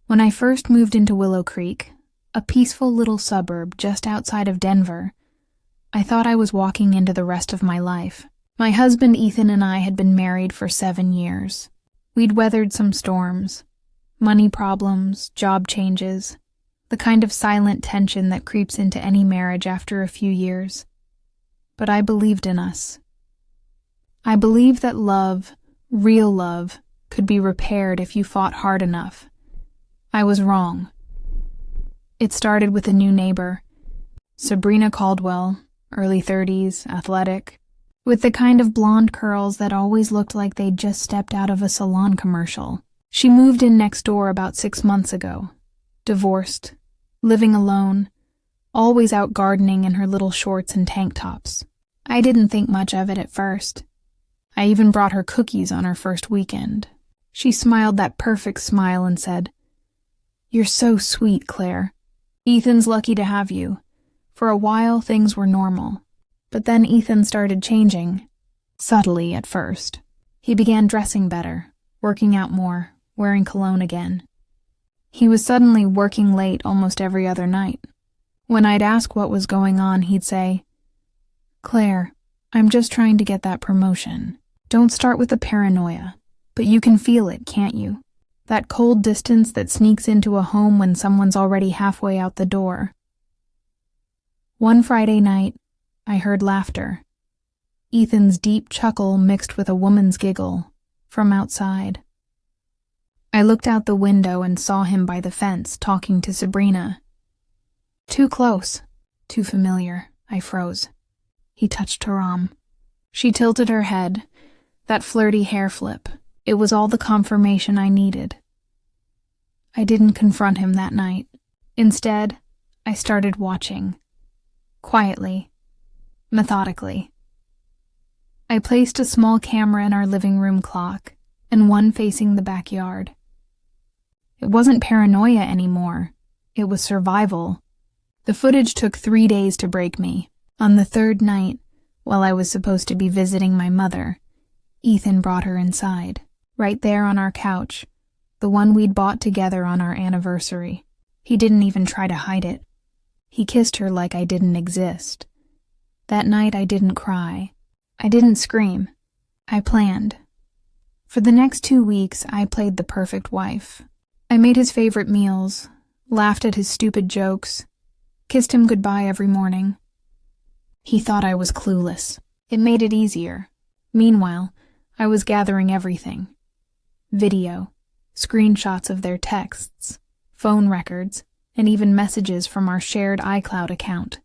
When I first moved into Willow Creek, a peaceful little suburb just outside of Denver, I thought I was walking into the rest of my life. My husband Ethan and I had been married for 7 years. We'd weathered some storms, money problems, job changes, the kind of silent tension that creeps into any marriage after a few years. But I believed in us. I believed that love, real love, could be repaired if you fought hard enough. I was wrong. It started with a new neighbor, Sabrina Caldwell, early 30s, athletic, with the kind of blonde curls that always looked like they'd just stepped out of a salon commercial. She moved in next door about 6 months ago, divorced, living alone, always out gardening in her little shorts and tank tops. I didn't think much of it at first. I even brought her cookies on her first weekend. She smiled that perfect smile and said, "You're so sweet, Claire. Ethan's lucky to have you." For a while, things were normal. But then Ethan started changing, subtly at first. He began dressing better, working out more, wearing cologne again. He was suddenly working late almost every other night. When I'd ask what was going on, he'd say, "Claire, I'm just trying to get that promotion. Don't start with the paranoia, but you can feel it, can't you? That cold distance that sneaks into a home when someone's already halfway out the door." One Friday night, I heard laughter. Ethan's deep chuckle mixed with a woman's giggle from outside. I looked out the window and saw him by the fence talking to Sabrina. Too close, too familiar. I froze. He touched her arm. She tilted her head, that flirty hair flip. It was all the confirmation I needed. I didn't confront him that night. Instead, I started watching. Quietly. Methodically. I placed a small camera in our living room clock and one facing the backyard. It wasn't paranoia anymore. It was survival. The footage took 3 days to break me. On the 3rd night, while I was supposed to be visiting my mother, Ethan brought her inside, right there on our couch, the one we'd bought together on our anniversary. He didn't even try to hide it. He kissed her like I didn't exist. That night I didn't cry. I didn't scream. I planned. For the next 2 weeks, I played the perfect wife. I made his favorite meals, laughed at his stupid jokes, kissed him goodbye every morning. He thought I was clueless. It made it easier. Meanwhile, I was gathering everything. Video, screenshots of their texts, phone records, and even messages from our shared iCloud account.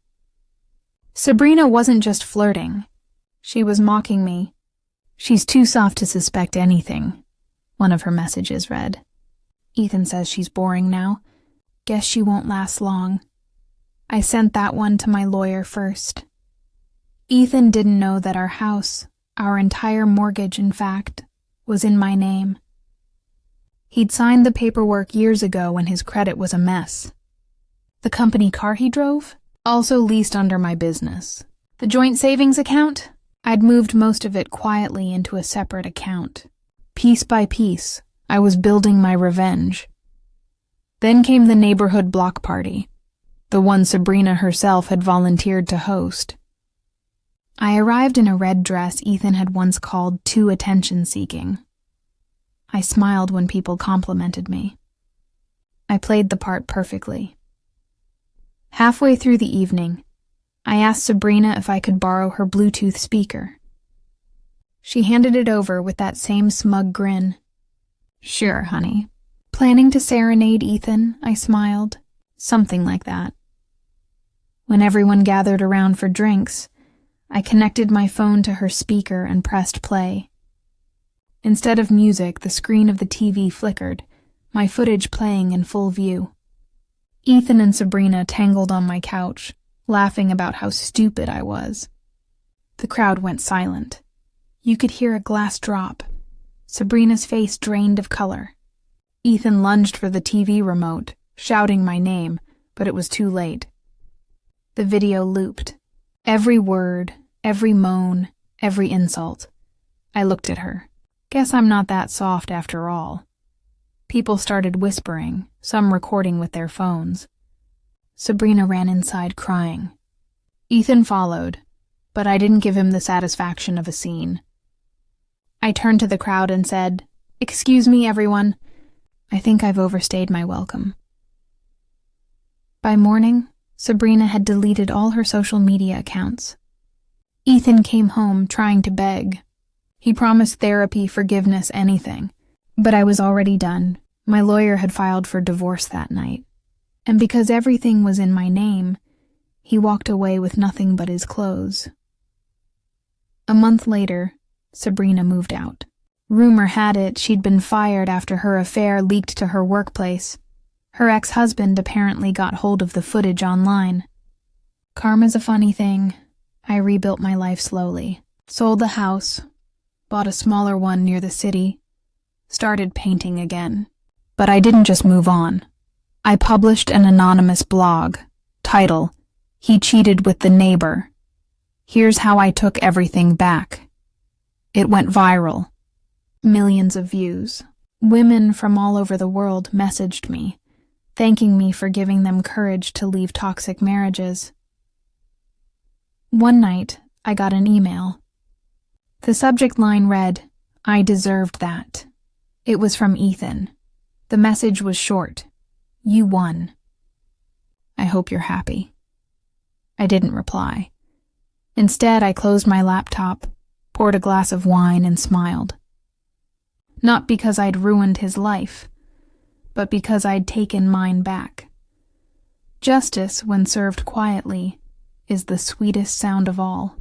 Sabrina wasn't just flirting. She was mocking me. "She's too soft to suspect anything," one of her messages read. "Ethan says she's boring now. Guess she won't last long." I sent that one to my lawyer first. Ethan didn't know that our house, our entire mortgage in fact, was in my name. He'd signed the paperwork years ago when his credit was a mess. The company car he drove? Also leased under my business. The joint savings account? I'd moved most of it quietly into a separate account. Piece by piece, I was building my revenge. Then came the neighborhood block party, the one Sabrina herself had volunteered to host. I arrived in a red dress Ethan had once called too attention-seeking. I smiled when people complimented me. I played the part perfectly. Halfway through the evening, I asked Sabrina if I could borrow her Bluetooth speaker. She handed it over with that same smug grin. "Sure, honey." "Planning to serenade Ethan?" I smiled. "Something like that." When everyone gathered around for drinks, I connected my phone to her speaker and pressed play. Instead of music, the screen of the TV flickered, my footage playing in full view. Ethan and Sabrina tangled on my couch, laughing about how stupid I was. The crowd went silent. You could hear a glass drop. Sabrina's face drained of color. Ethan lunged for the TV remote, shouting my name, but it was too late. The video looped. Every word, every moan, every insult. I looked at her. Guess I'm not that soft after all. People started whispering, some recording with their phones. Sabrina ran inside crying. Ethan followed, but I didn't give him the satisfaction of a scene. I turned to the crowd and said, "Excuse me, everyone. I think I've overstayed my welcome." By morning, Sabrina had deleted all her social media accounts. Ethan came home trying to beg. He promised therapy, forgiveness, anything. But I was already done. My lawyer had filed for divorce that night. And because everything was in my name, he walked away with nothing but his clothes. A month later, Sabrina moved out. Rumor had it she'd been fired after her affair leaked to her workplace. Her ex-husband apparently got hold of the footage online. Karma's a funny thing. I rebuilt my life slowly. Sold the house, bought a smaller one near the city, started painting again. But I didn't just move on. I published an anonymous blog, title, "He Cheated with the Neighbor. Here's how I took everything back." It went viral. Millions of views. Women from all over the world messaged me, thanking me for giving them courage to leave toxic marriages. One night, I got an email. The subject line read, "I deserved that." It was from Ethan. The message was short. "You won. I hope you're happy." I didn't reply. Instead, I closed my laptop, poured a glass of wine, and smiled. Not because I'd ruined his life, but because I'd taken mine back. Justice, when served quietly, is the sweetest sound of all.